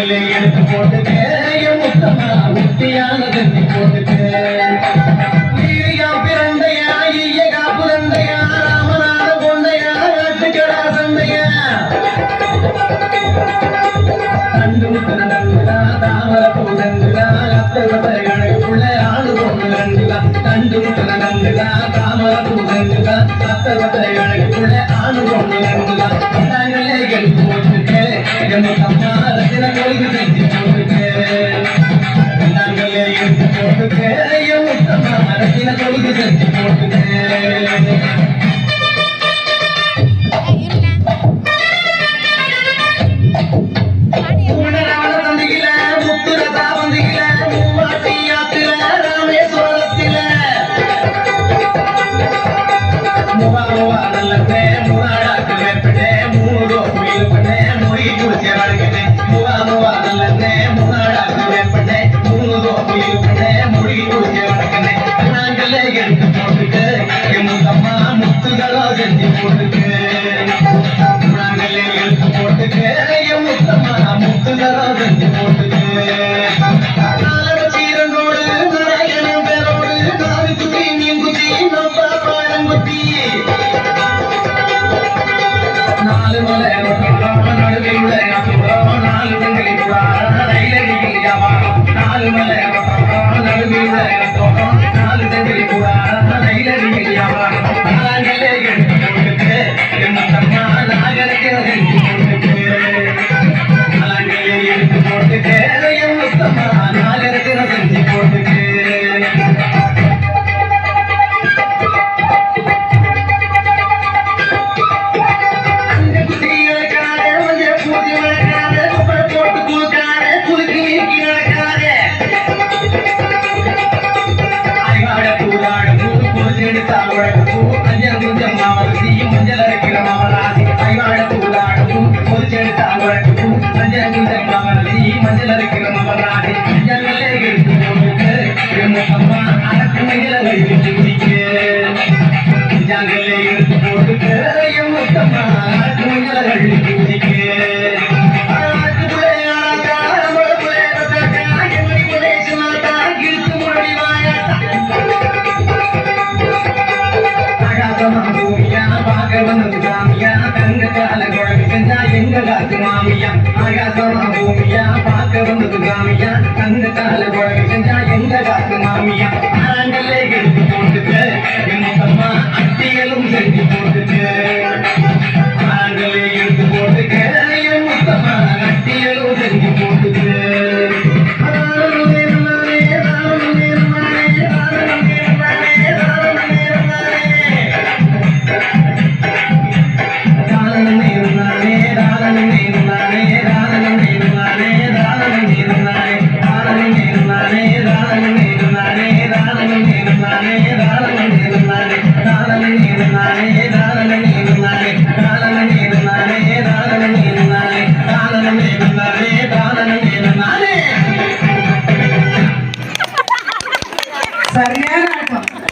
நாங்களே எடுத்து போட்டுட்டு முத்தமா முத்தியான தண்ணி போட்டுட்டு ஈரியா பிறந்தையா ஈயகா புரந்தையா ராமநாத கொண்டையா நாட்டுக்கடா சந்தையா கண்டு முத்தா தாமர பூதங்குதா அத்தகத்தைகளுக்குள்ள ஆடு பொண்ணு கண்டுதா கண்டு முத்தா தாமர பூதங்குதா அத்தகத்தைகளுக்குள்ள ஆடு பொண்ணு கண்டுதா நாங்களே எடுத்து போட்டுட்டு முத்தம்மா ரத்தின கோயிலுக்கு செஞ்சு போட்டுட்டு நாங்களே எடுத்து போட்டுட்டு முத்தம்மா ரத்தின கோயிலுக்கு செஞ்சு போட்டுட்டு மாமியா ஆகாசமா பூமியா பார்க்க வந்தது காமியா தங்க கால குழந்தை செஞ்சா எங்க காத்து மாமியா ஆண்களே எடுத்து போட்டுட்டு முத்தம்மா அட்டிகளும் செஞ்சு போட்டுட்டு ஆண்களே எடுத்து போட்டுட்டு முத்தம்மா அட்டிகளும் செஞ்சு போட்டுட்டு சரியான